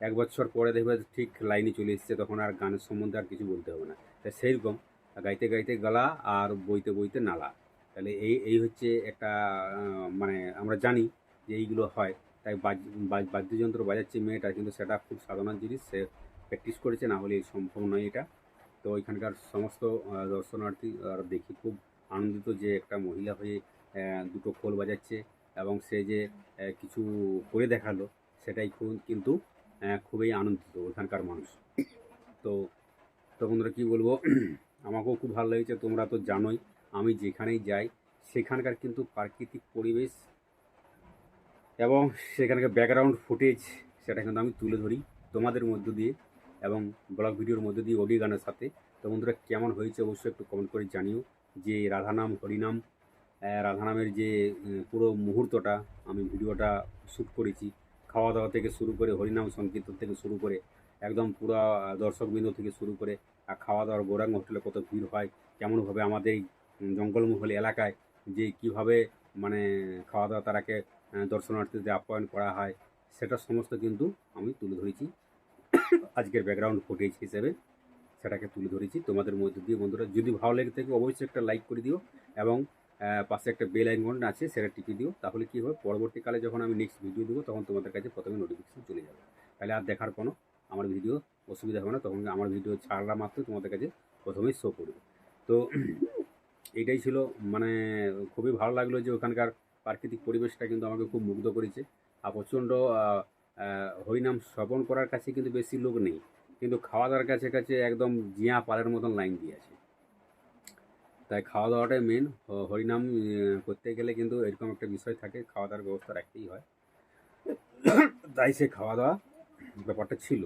1 বছর পরে দেখবে ঠিক লাইনে চলে এসছে, তখন আর গানের সম্বন্ধে আর কিছু বলতে হবে না। তাই সেইরকম গাইতে গাইতে গলা আর বইতে বইতে নালা, তাহলে এই হচ্ছে একটা মানে আমরা জানি যে এইগুলো হয়। তাই বাদ্যযন্ত্র বাজাচ্ছে মেয়েটা, কিন্তু সেটা খুব সাধারণ জিনিস, সে প্র্যাকটিস করেছে, না হলে সম্ভব নয় এটা। তো ওইখানকার সমস্ত দর্শনার্থী আর দেখি খুব আনন্দিত যে একটা মহিলা হয়ে দুটো খোল বাজাচ্ছে এবং সে যে কিছু করে দেখালো, সেটাই কিন্তু খুবই আনন্দিত ওখানকার মানুষ। তো তো বন্ধুরা কী বলবো, আমাকেও খুব ভালো লেগেছে। তোমরা তো জানোই আমি যেখানেই যাই সেখানকার কিন্তু প্রাকৃতিক পরিবেশ এবং সেখানকার ব্যাকগ্রাউন্ড ফুটেজ সেটা কিন্তু আমি তুলে ধরি তোমাদের মধ্য দিয়ে এবং ব্লগ ভিডিওর মধ্য দিয়ে অডিও গানের সাথে। তো বন্ধুরা কেমন হয়েছে অবশ্যই একটু কমেন্ট করে জানিও। যে রাধানাম হরিনাম, রাধানামের যে পুরো মুহূর্তটা আমি ভিডিওটা শ্যুট করেছি, খাওয়া দাওয়া থেকে শুরু করে হরিনাম সংকীর্তন থেকে শুরু করে একদম পুরো দর্শকবৃন্দ থেকে শুরু করে খাওয়া দাওয়ার গৌরাঙ্গ হোটেলে কত ভিড় হয়, কেমনভাবে আমাদের এই জঙ্গলমহল এলাকায় যে কিভাবে মানে খাওয়া দাওয়া তারাকে দর্শনার্থীদের আপ্যায়ন করা হয়, সেটা সমস্ত কিন্তু আমি তুলে ধরেছি আজকের ব্যাকগ্রাউন্ড ফুটেজ হিসেবে। সেটাকে তুলে ধরেছি তোমাদের মধ্যে দিয়ে। বন্ধুরা যদি ভালো লেগে থাকে অবশ্যই একটা লাইক করে দিও এবং পাশে একটা বেল আইকন আছে সেটা টিপে দিও। তাহলে কী হবে, পরবর্তীকালে যখন আমি নেক্সট ভিডিও দেবো তখন তোমাদের কাছে প্রথমে নোটিফিকেশন চলে যাবে। তাহলে আর দেখার কোনো আমার ভিডিও অসুবিধা হবে না, তখন আমার ভিডিও ছাড়লা মাত্র তোমাদের কাছে প্রথমেই শো করবে। তো এইটাই ছিল, মানে খুবই ভালো লাগলো যে ওখানকার প্রাকৃতিক পরিবেশটা কিন্তু আমাকে খুব মুগ্ধ করেছে। আর প্রচণ্ড হরিনাম শ্রবণ করার কাছে কিন্তু বেশি লোক নেই, কিন্তু খাওয়া দাওয়ার কাছে কাছে একদম জিয়া পালের মতন লাইন দিয়ে আছে। তাই খাওয়া দাওয়াটাই মেন। হরিনাম করতে গেলে কিন্তু এরকম একটা বিষয় থাকে, খাওয়া দাওয়ার ব্যবস্থা রাখতেই হয়। তাই সে খাওয়া দাওয়া ব্যাপারটা ছিল,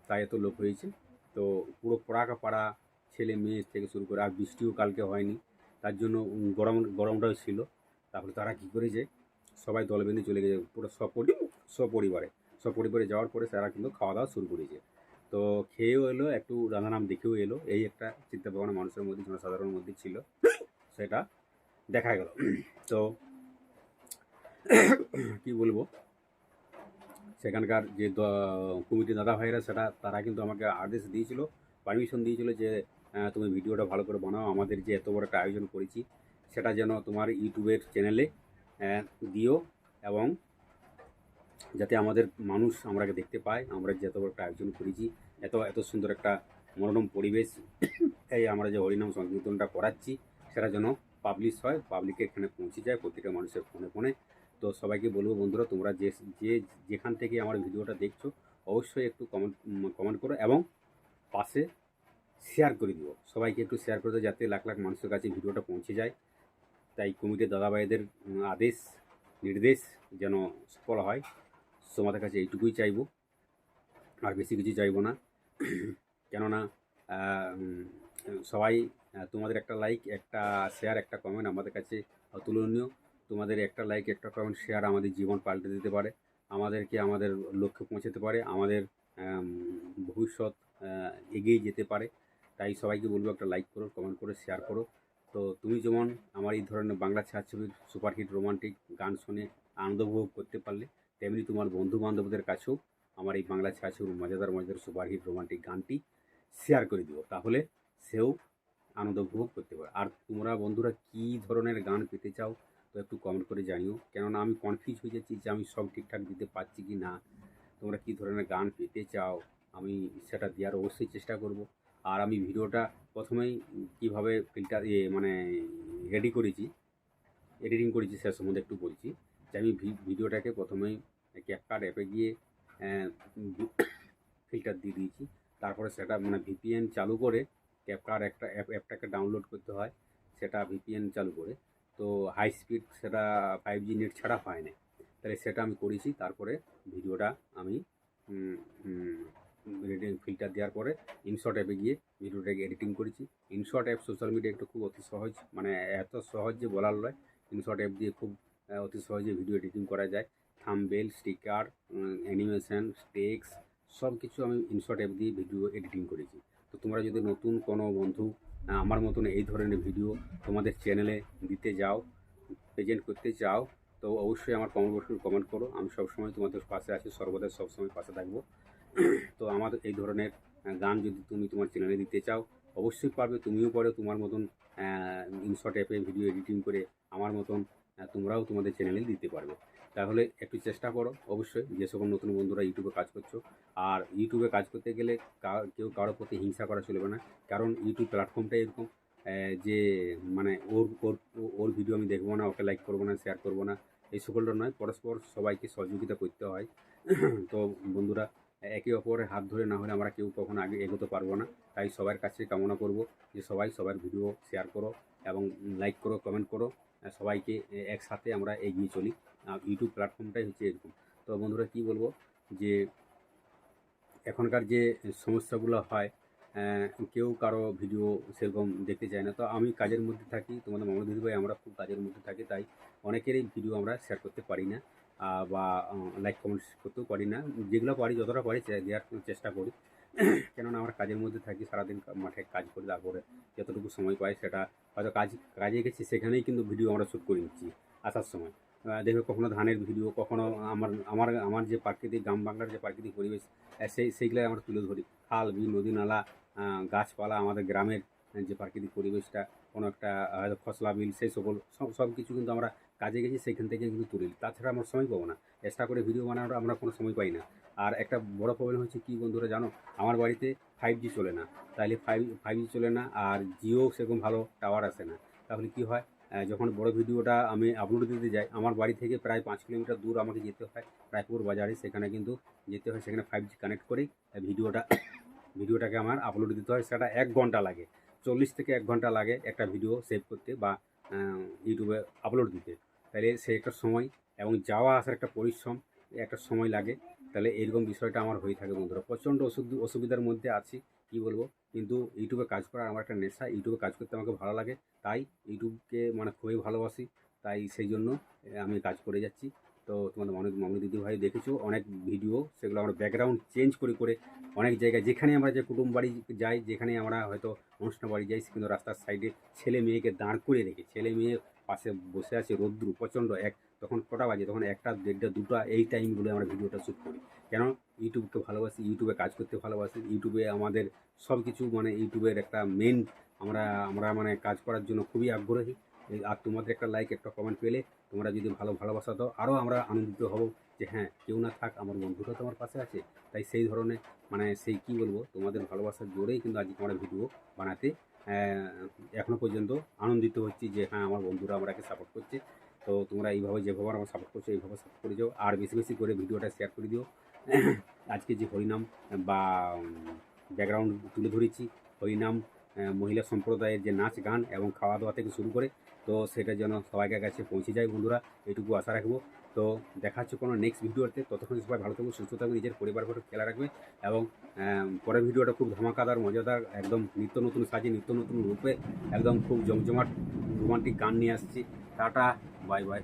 তাই এত লোক হয়েছে। তো পুরো পড়াকা পাড়া ছেলে মেয়ে থেকে শুরু করে, আর বৃষ্টিও কালকে হয়নি, তার জন্য গরমটাও ছিল। তারপরে তারা কী করেছে, সবাই দল বেঁধে চলে গেছে পুরো সপরিবারে যাওয়ার পরে তারা কিন্তু খাওয়া দাওয়া শুরু করেছে। তো খেয়েও এলো, একটু রাধানাম দেখেও এলো, এই একটা চিন্তা ভাবনা মানুষের মধ্যে, জনসাধারণের মধ্যে ছিল, সেটা দেখা গেল। তো কি বলবো, সেখানকার যে কমিটির দাদা ভাইরা তারা কিন্তু আমাকে আদেশ দিয়েছিল, পারমিশন দিয়েছিল যে তুমি ভিডিওটা ভালো করে বানাও, আমাদের যে এত বড় একটা আয়োজন করেছি সেটা যেন তোমার ইউটিউবের চ্যানেলে দিও, এবং যাতে আমাদের মানুষ আমরাকে দেখতে পায়, আমরা যে এত বড় একটা আয়োজন করেছি, এত সুন্দর একটা মনোরম পরিবেশ, এই আমরা যে হরিনাম সংকীর্তনটা করাচ্ছি সেটা যেন পাবলিশ হয়, পাবলিকের এখানে পৌঁছে যায়, প্রতিটা মানুষের ফোনে ফোনে। তো সবাইকে বলবো বন্ধুরা, তোমরা যেখান থেকে আমার ভিডিওটা দেখছো অবশ্যই একটু কমেন্ট করো এবং পাশে শেয়ার করে দিও, সবাইকে একটু শেয়ার করে দিও যাতে লাখ লাখ মানুষের কাছে ভিডিওটা পৌঁছে যায়। তাই কমিটির দাদাভাইদের আদেশ নির্দেশ যেন সফল হয়, তোমাদের কাছে এইটুকুই চাইবো, আর বেশি কিছু চাইবো না। কেননা সবাই তোমাদের একটা লাইক, একটা শেয়ার, একটা কমেন্ট আমাদের কাছে অতুলনীয়। তোমাদের একটা লাইক, একটা কমেন্ট, শেয়ার আমাদের জীবন পাল্টে দিতে পারে, আমাদেরকে আমাদের লক্ষ্যে পৌঁছাতে পারে, আমাদের ভবিষ্যৎ এগিয়ে যেতে পারে। তাই সবাইকে বলবো একটা লাইক করো, কমেন্ট করো, শেয়ার করো। তো তুমি যেমন আমার এই ধরনের বাংলা ছায়াছবির সুপারহিট রোমান্টিক গান শুনে আনন্দ উপভোগ করতে পারলে, তেমনি তোমার বন্ধু বান্ধবদের কাছেও আমার এই বাংলা ছায়াছবির মজাদার সুপারহিট রোমান্টিক গানটি শেয়ার করে দিও, তাহলে সেও আনন্দ উপভোগ করতে পারে। আর তোমরা বন্ধুরা কী ধরনের গান পেতে চাও তো একটু কমেন্ট করে জানিও, কেননা আমি কনফিউজ হয়ে যাচ্ছি যে আমি সব ঠিকঠাক দিতে পারছি কি না। তোমরা কী ধরনের গান পেতে চাও আমি সেটা দেওয়ার অবশ্যই চেষ্টা করব। আর আমি ভিডিওটা প্রথমেই কীভাবে মানে এডিটিং করেছি সে সম্বন্ধে একটু বলছি। যে আমি ভিডিওটাকে প্রথমেই ক্যাপকাট অ্যাপে গিয়ে ফিল্টার দিয়ে দিয়েছি, তারপরে সেটা মানে ভিপিএন চালু করে ক্যাপকাট একটা অ্যাপটাকে ডাউনলোড করতে হয়, সেটা ভিপিএন চালু করে। তো হাই স্পিড সেটা 5G নেট ছাড়া হয় না, তাহলে সেটা আমি করেছি। তারপরে ভিডিওটা আমি ফিল্টার দেওয়ার পরে ইনশট অ্যাপে গিয়ে ভিডিওটাকে এডিটিং করেছি। ইনশট অ্যাপ সোশ্যাল মিডিয়া একটু খুব অতি সহজ, মানে এত সহজ যে বলার নয়। ইনশট অ্যাপ দিয়ে খুব অতি সহজে ভিডিও এডিটিং করা যায়, থাম্বনেল, স্টিকার, অ্যানিমেশন, টেক্সট সব কিছু আমি ইনশট অ্যাপ দিয়ে ভিডিও এডিটিং করেছি। তো তোমরা যদি নতুন কোনো বন্ধু আমার মতন এই ধরনের ভিডিও তোমাদের চ্যানেলে দিতে যাও, প্রেজেন্ট করতে চাও, তো অবশ্যই আমার কমেন্ট বক্সে কমেন্ট করো। আমি সবসময় তোমাদের পাশে আছি, সর্বদা সবসময় পাশে থাকবো। তো আমার এই ধরনের গান যদি তুমি তোমার চ্যানেলে দিতে চাও অবশ্যই পারবে, তুমিও পারো তোমার মতন ইনশট অ্যাপে ভিডিও এডিটিং করে আমার মতন তোমরাও তোমাদের চ্যানেলে দিতে পারবে। তাহলে একটু চেষ্টা করো অবশ্যই, যে সকল নতুন বন্ধুরা ইউটিউবে কাজ করছো। আর ইউটিউবে কাজ করতে গেলে কেউ কারোর প্রতি হিংসা করা চলবে না, কারণ ইউটিউব প্ল্যাটফর্মটা এরকম, যে মানে ওর ওর ওর ভিডিও আমি দেখবো না, ওকে লাইক করবো না, শেয়ার করবো না, এই সকলটা নয়। পরস্পর সবাইকে সহযোগিতা করতে হয়। তো বন্ধুরা, একে অপরের হাত ধরে না হলে আমরা কেউ কখনো আগে এগোতে পারবো না। তাই সবার কাছে কামনা করব যে সবাই সবার ভিডিও শেয়ার করো এবং লাইক করো, কমেন্ট করো। সবাইকে একসাথে আমরা এগিয়ে চলি। ইউটিউব প্ল্যাটফর্মটাই হচ্ছে এরকম। তো বন্ধুরা, কী বলবো যে এখনকার যে সমস্যাগুলো হয়, কেউ কারো ভিডিও সেরকম দেখতে চায় না। তো আমি কাজের মধ্যে থাকি, তোমাদের মামা দিদিভাই আমরা খুব কাজের মধ্যে থাকি, তাই অনেকেরই ভিডিও আমরা শেয়ার করতে পারি না বা লাইক কমেন্টস করতেও পারি না। যেগুলো পারি, যতটা পারি দেওয়ার চেষ্টা করি। কেননা আমরা কাজের মধ্যে থাকি, সারাদিন মাঠে কাজ করি, তারপরে যতটুকু সময় পাই সেটা হয়তো কাজে গেছি, সেখানেই কিন্তু ভিডিও আমরা শ্যুট করে নিচ্ছি আসার সময়। দেখবে কখনো ধানের ভিডিও, কখনো আমার যে প্রাকৃতিক গ্রাম বাংলার যে প্রাকৃতিক পরিবেশ, সেইগুলাই আমরা তুলে ধরি। খাল, বিল, নদী, নালা, গাছপালা, আমাদের গ্রামের যে প্রাকৃতিক পরিবেশটা, কোনো একটা হয়তো খসলা বিল, সেই সব কিছু কিন্তু আমরা কাজে গেছি, সেইখান থেকে কিন্তু তুলি। তাছাড়া আমরা সময় পাবো না, এক্সট্রা করে ভিডিও বানানোর আমরা কোনো সময় পাই না। আর একটা বড় প্রবলেম হচ্ছে কি বন্ধুরা জানো, আমার বাড়িতে 5G চলে না। তাইলে 5G চলে না, আর জিও সেরকম ভালো টাওয়ার আসে না। তাহলে কি হয়, যখন বড় ভিডিওটা আমি আপলোড দিতে যাই, আমার বাড়ি থেকে প্রায় 5 কিলোমিটার দূর আমাকে যেতে হয়, রায়পুর বাজারে, সেখানে কিন্তু যেতে হয়। সেখানে 5G কানেক্ট করেই ভিডিওটাকে আমার আপলোড দিতে হয়। সেটা 1 ঘন্টা লাগে, 40 থেকে 1 ঘন্টা লাগে একটা ভিডিও সেভ করতে বা ইউটিউবে আপলোড দিতে। তাহলে সে একটা সময় এবং যাওয়া আসার একটা পরিশ্রম, একটা সময় লাগে। তাহলে এরকম বিষয়টা আমার হয়ে থাকে বন্ধুরা। প্রচণ্ড অসুবিধার মধ্যে আছি, কি বলবো। কিন্তু ইউটিউবে কাজ করার আমার একটা নেশা, ইউটিউবে কাজ করতে আমাকে ভালো লাগে। তাই ইউটিউবকে মানে খুবই ভালোবাসি, তাই সেই জন্য আমি কাজ করে যাচ্ছি। তো তোমাদের অনেক মামনি দিদিভাই দেখেছো অনেক ভিডিও, সেগুলো আমরা ব্যাকগ্রাউন্ড চেঞ্জ করে অনেক জায়গায়, যেখানে আমরা যে কুটুম বাড়ি যাই, যেখানে আমরা হয়তো অনুষ্ঠান বাড়ি যাই, কিন্তু রাস্তার সাইডে ছেলে মেয়েকে দাঁড় করে রেখে, ছেলে মেয়ে পাশে বসে আছে, রোদ্রু প্রচণ্ড, তখন কটা বাজে, তখন 1টা, 1:30, 2টা, এই টাইমগুলো আমরা ভিডিওটা শ্যুট করি। কেন, ইউটিউবকে ভালোবাসি, ইউটিউবে কাজ করতে ভালোবাসি। ইউটিউবে আমাদের সব কিছু মানে ইউটিউবের একটা মেন, আমরা মানে কাজ করার জন্য খুবই আগ্রহী। আর তোমাদের একটা লাইক, একটা কমেন্ট পেলে, তোমরা যদি ভালোবাসা দাও, আরও আমরা আনন্দিত হব যে হ্যাঁ, কেউ না থাক, আমার বন্ধুরা তো আমার পাশে আছে। তাই সেই ধরনের মানে সেই কী বলবো, তোমাদের ভালোবাসার জোরেই কিন্তু আজকে আমরা ভিডিও বানাতে এখনও পর্যন্ত আনন্দিত হচ্ছি যে হ্যাঁ, আমার বন্ধুরা আমাকে সাপোর্ট করছে। তো তোমরা এইভাবে যেভাবে আমার সাপোর্ট করছো, এইভাবে সাপোর্ট করে যাও, আর বেশি বেশি করে ভিডিওটা শেয়ার করে দিও। আজকে যে হরিনাম বা ব্যাকগ্রাউন্ড তুলে ধরেছি, হরিনাম, মহিলা সম্প্রদায়ের যে নাচ গান এবং খাওয়া দাওয়া থেকে শুরু করে, তো সেটা যেন সবাইকার কাছে পৌঁছে যায় বন্ধুরা, এটুকু আশা রাখবো। তো দেখা হচ্ছে কোনো নেক্সট ভিডিওতে। ততক্ষণ সবাই ভালো থাকবে, সুস্থ থাকবে, নিজের পরিবারকে খেয়াল রাখবে। এবং পরের ভিডিওটা খুব ধামাকাদার, মজাদার, একদম নিত্য নতুন সাজে, নিত্য নতুন রূপে, একদম খুব জমজমাট রোমান্টিক গান নিয়ে আসছি। Tata, bye bye.